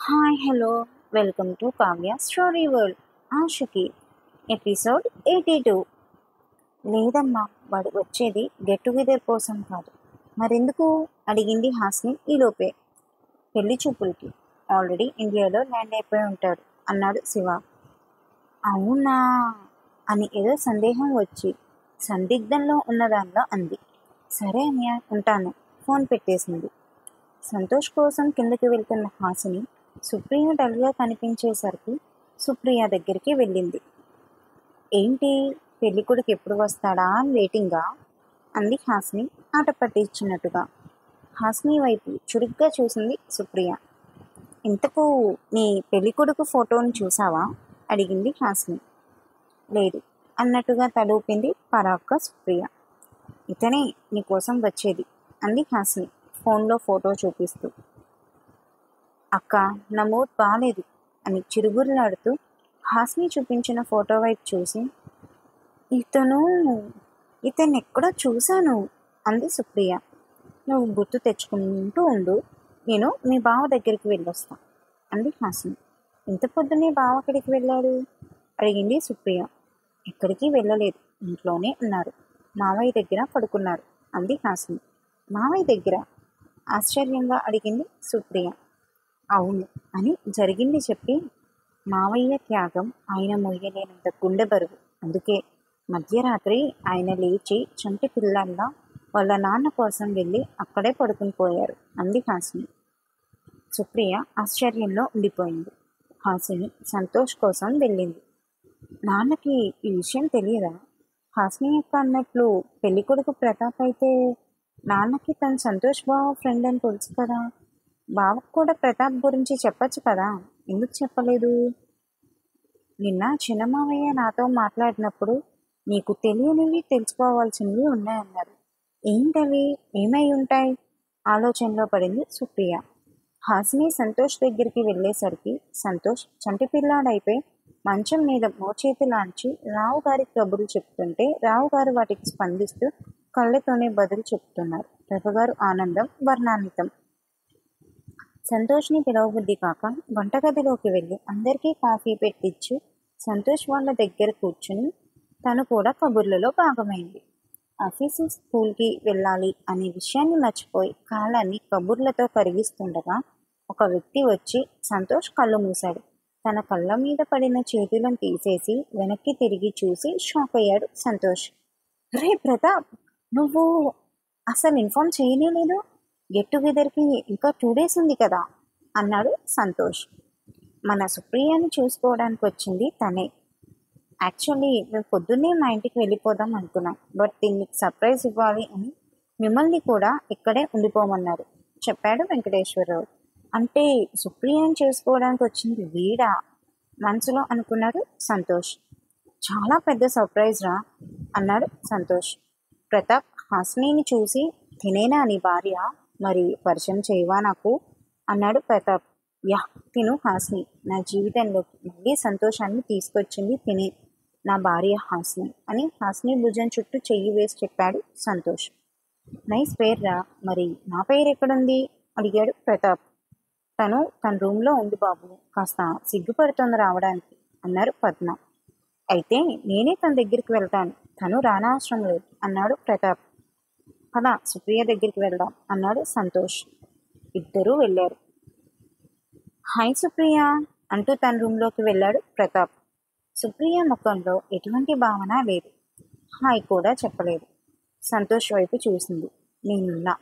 Hi hello welcome to Kavya story world Aashiqui episode 82. లేదమ్మా, వాడు వచ్చేది గెట్ టుగెదర్ కోసం కాదు, మరెందుకు అడిగింది హాస్ని ఈలోపే. పెళ్లి చూపులకి. ఆల్రెడీ ఇండియాలో ల్యాండ్ అయిపోయి ఉంటాడు అన్నాడు శివ. అవునా అని ఏదో సందేహం వచ్చి సందిగ్ధంలో ఉన్నదానిలో అంది. సరే అన్నయ్య, ఉంటాను, ఫోన్ పెట్టేసింది. సంతోష్ కోసం కిందకి వెళ్తున్న హాసిని సుప్రియ డల్గా కనిపించేసరికి సుప్రియ దగ్గరికి వెళ్ళింది. ఏంటి, పెళ్ళికొడుకు ఎప్పుడు వస్తాడా అని వెయిటింగా అంది హాసిని ఆట పట్టించినట్టుగా. హాసిని వైపు చురుగ్గా చూసింది సుప్రియ. ఇంతకు నీ పెళ్ళికొడుకు ఫోటోని చూసావా అడిగింది హాసిని. లేదు అన్నట్టుగా తలూపింది పరాగ్గా సుప్రియ. ఇతనే నీకోసం వచ్చేది అంది హాసిని ఫోన్లో ఫోటో చూపిస్తూ. అక్క, నా మూడ్ బాలేదు అని చిరుగురులాడుతూ హాస్ని చూపించిన ఫోటో వైపు చూసి, ఇతను ఎక్కడో చూశాను అంది సుప్రియ. నువ్వు గుర్తు తెచ్చుకుంటూ ఉండు, నేను మీ బావ దగ్గరికి వెళ్ళొస్తా అంది హాస్ని. ఇంత పొద్దునే బావ ఎక్కడికి వెళ్ళాడు అడిగింది సుప్రియ. ఎక్కడికి వెళ్ళలేదు, ఇంట్లోనే ఉన్నారు, మావయ్య దగ్గర పడుకున్నారు అంది హాస్ని. మావయ్య దగ్గర ఆశ్చర్యంగా అడిగింది సుప్రియ. అవును అని జరిగింది చెప్పి, మావయ్య త్యాగం ఆయన మొయ్యలేనంత గుండె బరువు, అందుకే మధ్యరాత్రి ఆయన లేచి చంటి పిల్లల్లా వాళ్ళ నాన్న కోసం వెళ్ళి అక్కడే పడుకుని పోయారు అంది హాసిని. సుప్రియ ఆశ్చర్యంలో ఉండిపోయింది. హాసిని సంతోష్ కోసం వెళ్ళింది. నాన్నకి ఈ విషయం తెలియదా? హాసిని యొక్క అన్నట్లు పెళ్ళికొడుకు ప్రతాప్ అయితే నాన్నకి తన సంతోష్ బావ ఫ్రెండ్ అని తెలుసు కదా. బావకు కూడా ప్రతాప్ గురించి చెప్పచ్చు కదా, ఎందుకు చెప్పలేదు? నిన్న చిన్నమావయ్య నాతో మాట్లాడినప్పుడు నీకు తెలియనివి తెలుసుకోవాల్సినవి ఉన్నాయన్నారు. ఏంటవి, ఏమై ఉంటాయి ఆలోచనలో పడింది సుప్రియ. హాసిని సంతోష్ దగ్గరికి వెళ్ళేసరికి సంతోష్ చంటి పిల్లాడైపోయి మంచం మీద మోచేతులాంచి రావు గారి కబుర్లు చెప్తుంటే రావుగారు వాటికి స్పందిస్తూ కళ్ళతోనే బదులు చెప్తున్నారు. రఘుగారు ఆనందం వర్ణాన్వితం. సంతోష్ని పిలవబుద్ధి కాక వంటగదిలోకి వెళ్ళి అందరికీ కాఫీ పెట్టించి సంతోష్ వాళ్ళ దగ్గర కూర్చుని తను కూడా కబుర్లలో భాగమైంది. ఆఫీసు స్కూల్కి వెళ్ళాలి అనే విషయాన్ని మర్చిపోయి కాలాన్ని కబుర్లతో కరిగిస్తుండగా ఒక వ్యక్తి వచ్చి సంతోష్ కళ్ళు మూశాడు. తన కళ్ళ మీద పడిన చేతులను తీసేసి వెనక్కి తిరిగి చూసి షాక్ అయ్యాడు సంతోష్. రే ప్రతాప్, నువ్వు అసలు ఇన్ఫార్మ్ చేయలేదు, గెట్ టుగెదర్కి ఇంకా 2 days ఉంది కదా అన్నాడు సంతోష్. మన సుప్రియని చూసుకోవడానికి వచ్చింది తనే. యాక్చువల్లీ మేము పొద్దున్నే మా ఇంటికి వెళ్ళిపోదాం అనుకున్నాం, బట్ దీనికి సర్ప్రైజ్ ఇవ్వాలి అని మిమ్మల్ని కూడా ఇక్కడే ఉండిపోమన్నారు చెప్పాడు వెంకటేశ్వరరావు. అంటే సుప్రియని చేసుకోవడానికి వచ్చింది వీడా మనసులో అనుకున్నాడు సంతోష్. చాలా పెద్ద సర్ప్రైజ్ రా అన్నాడు సంతోష్. ప్రతాప్ హాస్నీని చూసి, తినేనా నీ భార్య, మరి పరిచయం చేయవా నాకు అన్నాడు ప్రతాప్. యా, తిను హాస్ని, నా జీవితంలోకి మళ్ళీ సంతోషాన్ని తీసుకొచ్చింది తినే, నా భార్య హాస్ని అని హాస్ని భుజం చుట్టూ చెయ్యి వేసి చెప్పాడు సంతోష్. నైస్ పేరు రా, మరి నా పేరు ఎక్కడుంది అడిగాడు ప్రతాప్. తన రూమ్లో ఉంది బాబు, కాస్త సిగ్గుపడుతోంది రావడానికి అన్నారు పద్మ. అయితే నేనే తన దగ్గరికి వెళ్తాను, తను రానవసరం లేదు అన్నాడు ప్రతాప్. పద సుప్రియ దగ్గరికి వెళ్దాం అన్నాడు సంతోష్. ఇద్దరూ వెళ్ళారు. హాయ్ సుప్రియ అంటూ తన రూమ్లోకి వెళ్ళాడు ప్రతాప్. సుప్రియ ముఖంలో ఎటువంటి భావన లేదు, హాయ్ కూడా చెప్పలేదు. సంతోష్ వైపు చూసింది. నేనున్నా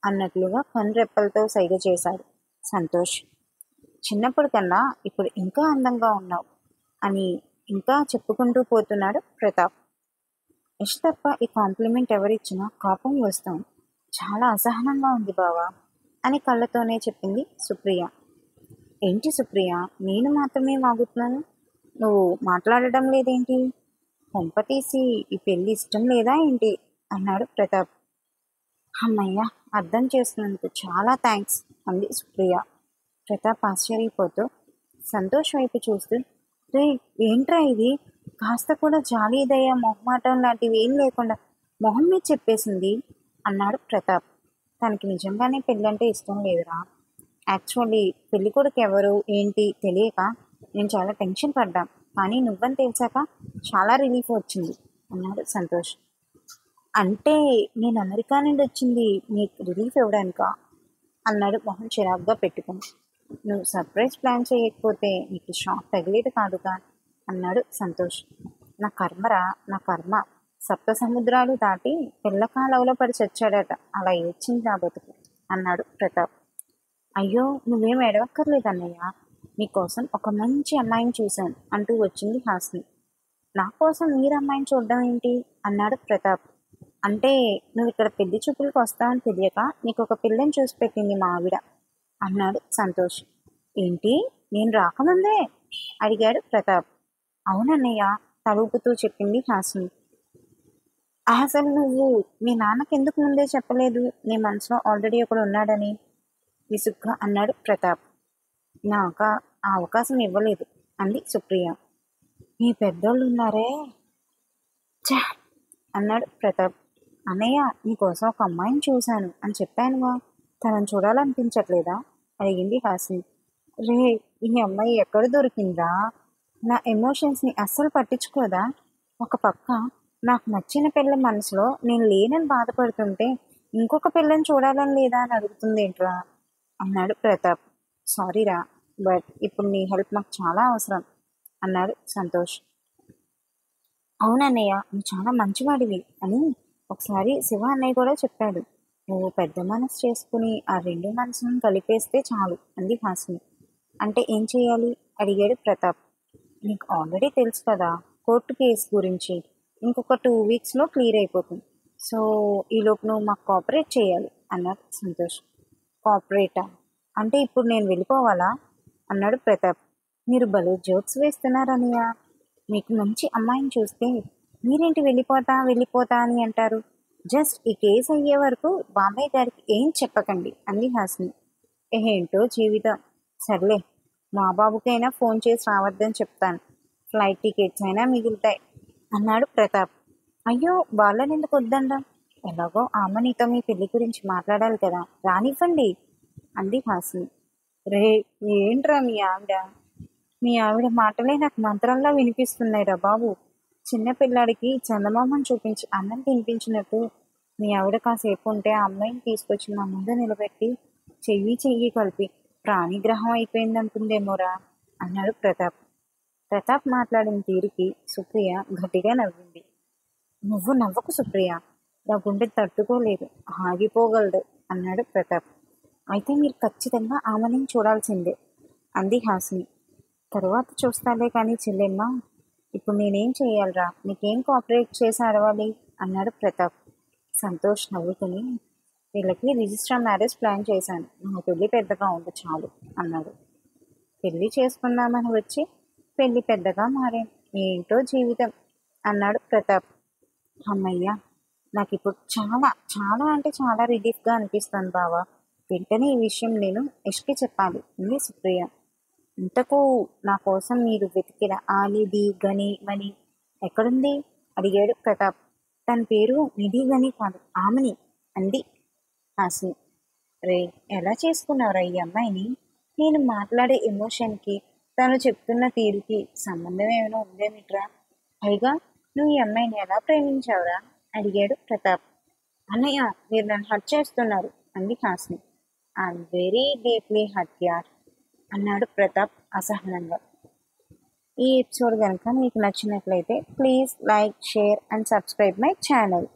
అన్నట్లుగా కనురెప్పలతో సైగ చేశాడు సంతోష్. చిన్నప్పుడు కన్నా ఇప్పుడు ఇంకా అందంగా ఉన్నావు అని ఇంకా చెప్పుకుంటూ పోతున్నాడు ప్రతాప్. యష్ తప్ప ఈ కాంప్లిమెంట్ ఎవరిచ్చినా కోపం వస్తాం, చాలా అసహనంగా ఉంది బావా అని కళ్ళతోనే చెప్పింది సుప్రియ. ఏంటి సుప్రియ, నేను మాత్రమే వాగుతున్నాను, నువ్వు మాట్లాడడం లేదేంటి? కొంప తీసి ఈ పెళ్ళి ఇష్టం లేదా ఏంటి అన్నాడు ప్రతాప్. అమ్మయ్య, అర్థం చేసినందుకు చాలా థ్యాంక్స్ అంది సుప్రియ. ప్రతాప్ ఆశ్చర్యపోతూ సంతోష్ వైపు చూస్తూ, రే ఏంట్రా ఇది, కాస్త కూడా జాలి దయ మొహమాటం లాంటివి ఏం లేకుండా మొహం మీద చెప్పేసింది అన్నాడు ప్రతాప్. తనకి నిజంగానే పెళ్ళంటే ఇష్టం లేదురా, యాక్చువల్లీ పెళ్ళికొడుకు ఎవరు ఏంటి తెలియక నేను చాలా టెన్షన్ పడ్డా, కానీ నువ్వని తెలిసాక చాలా రిలీఫ్ వచ్చింది అన్నాడు సంతోష్. అంటే నేను అమెరికా నుండి వచ్చింది నీకు రిలీఫ్ ఇవ్వడానికా అన్నాడు మొహం చిరాగ్గా పెట్టుకుని. నువ్వు సర్ప్రైజ్ ప్లాన్ చేయకపోతే నీకు షాక్ తగిలేది కాదుగా అన్నాడు సంతోష్. నా కర్మరా, నా కర్మ. సప్త సముద్రాలు దాటి పిల్ల కాలవలో పడి చచ్చాడట, అలా ఏడ్చింది నా బతుకు అన్నాడు ప్రతాప్. అయ్యో నువ్వేం ఎడవక్కర్లేదు అన్నయ్య, నీకోసం ఒక మంచి అమ్మాయిని చూశాను అంటూ వచ్చింది హాస్ని. నా కోసం మీరు అమ్మాయిని చూడడం ఏంటి అన్నాడు ప్రతాప్. అంటే నువ్వు ఇక్కడ పెళ్లి చూపులకు వస్తావని తెలియక నీకు ఒక పిల్లని చూసి పెట్టింది మా ఆవిడ అన్నాడు సంతోష్. ఏంటి, నేను రాకముందే అడిగాడు ప్రతాప్. అవునన్నయ్య తలూపుతూ చెప్పింది హాస్ని. అసలు నువ్వు మీ నాన్నకి ఎందుకు ముందే చెప్పలేదు నీ మనసులో ఆల్రెడీ ఒకడు ఉన్నాడని విసుగ్గా అన్నాడు ప్రతాప్. నాకు ఆ అవకాశం ఇవ్వలేదు అంది సుప్రియ. మీ పెద్దోళ్ళు ఉన్నారే ఛా అన్నాడు ప్రతాప్. అన్నయ్య నీకోసం ఒక అమ్మాయిని చూశాను అని చెప్పానుగా, తనని చూడాలనిపించట్లేదా అడిగింది హాసిని. రే, ఈ అమ్మాయి ఎక్కడ దొరికిందా, నా ఎమోషన్స్ని అస్సలు పట్టించుకోదా, ఒక పక్క నాకు నచ్చిన పిల్ల మనసులో నేను లేనని బాధపడుతుంటే ఇంకొక పిల్లని చూడాలని లేదా అని అడుగుతుంది ఏంట్రా అన్నాడు ప్రతాప్. సారీరా, బట్ ఇప్పుడు నీ హెల్ప్ నాకు చాలా అవసరం అన్నాడు సంతోష్. అవునన్నయ్య నువ్వు చాలా మంచివాడివి అని ఒకసారి శివ అన్నయ్య కూడా చెప్పాడు. నువ్వు పెద్ద మనసు చేసుకుని ఆ రెండు మనసులను కలిపేస్తే చాలు అంది హాసిని. అంటే ఏం చేయాలి అడిగాడు ప్రతాప్. నీకు ఆల్రెడీ తెలుసు కదా కోర్టు కేసు గురించి, ఇంకొక 2 వీక్స్లో క్లియర్ అయిపోతుంది. సో ఈలోపు నువ్వు మాకు కోఆపరేట్ చేయాలి అన్నాడు సంతోష్. కోఆపరేటా అంటే ఇప్పుడు నేను వెళ్ళిపోవాలా అన్నాడు ప్రతాప్. మీరు భలే జోక్స్ వేస్తున్నారన్నయ్య, మీకు మంచి అమ్మాయిని చూస్తే మీరేంటి వెళ్ళిపోతా అని అంటారు. జస్ట్ ఈ కేసు అయ్యే వరకు బాబాయ్ గారికి ఏం చెప్పకండి అంది హాసిని. ఏంటో జీవితం, సర్లే మా బాబుకైనా ఫోన్ చేసి రావద్దని చెప్తాను, ఫ్లైట్ టికెట్స్ అయినా మిగులుతాయి అన్నాడు ప్రతాప్. అయ్యో వాళ్ళని ఎందుకు వద్దండా, ఎలాగో ఆమె నీతో మీ పెళ్లి గురించి మాట్లాడాలి కదా, రానివ్వండి అంది హాసిని. రే, ఏంట్రా మీ ఆవిడ మాటలే నాకు మంత్రంలా వినిపిస్తున్నాయి రా బాబు. చిన్నపిల్లాడికి చందమామని చూపించి అన్నం తినిపించినట్టు మీ ఆవిడ కాసేపు ఉంటే ఆ అమ్మాయిని తీసుకొచ్చి మా ముందు నిలబెట్టి చెయ్యి కలిపి ప్రాణిగ్రహం అయిపోయిందనుకుందేమోరా అన్నాడు ప్రతాప్. ప్రతాప్ మాట్లాడిన తీరుకి సుప్రియ గట్టిగా నవ్వింది. నువ్వు నవ్వకు సుప్రియ, నా గుండె తట్టుకోలేదు, ఆగిపోగలదు అన్నాడు ప్రతాప్. అయితే మీరు ఖచ్చితంగా ఆమెని చూడాల్సిందే అంది హాసిని. తరువాత చూస్తాలే కానీ చెల్లెమ్మ, ఇప్పుడు నేనేం చేయాలరా, నీకేం కోఆపరేట్ చేసి అడవాలి అన్నాడు ప్రతాప్. సంతోష్ నవ్వుకుని, వీళ్ళకి రిజిస్టర్ మ్యారేజ్ ప్లాన్ చేశాను, నా పెళ్ళి పెద్దగా ఉంది చాలు అన్నాడు. పెళ్ళి చేసుకుందామని వచ్చి పెళ్ళి పెద్దగా మారాను, ఏంటో జీవితం అన్నాడు ప్రతాప్. అమ్మయ్య, నాకు ఇప్పుడు చాలా చాలా అంటే చాలా రిలీఫ్గా అనిపిస్తుంది బావా, వెంటనే ఈ విషయం నేను యష్కి చెప్పాలి అంది సుప్రియ. ఇంతకు నా కోసం మీరు వెతికిన ఆలిది గని మణి ఎక్కడుంది అడిగాడు ప్రతాప్. తన పేరు నిధి గని కాదు, ఆమెని అంది హాసిని. రే, ఎలా చేసుకున్నావురా ఈ అమ్మాయిని, నేను మాట్లాడే ఎమోషన్కి తను చెప్తున్న తీరుకి సంబంధం ఏమైనా ఉందేమిట్రా, పైగా నువ్వు ఈ అమ్మాయిని ఎలా ప్రేమించావురా అడిగాడు ప్రతాప్. అన్నయ్య మీరు నన్ను హర్ట్ చేస్తున్నారు అంది Hasini. I'm very deeply hurt యార్ అన్నాడు ప్రతాప్ అసహనంగా. ఈ ఎపిసోడ్ కనుక మీకు నచ్చినట్లయితే please like, share and subscribe my channel.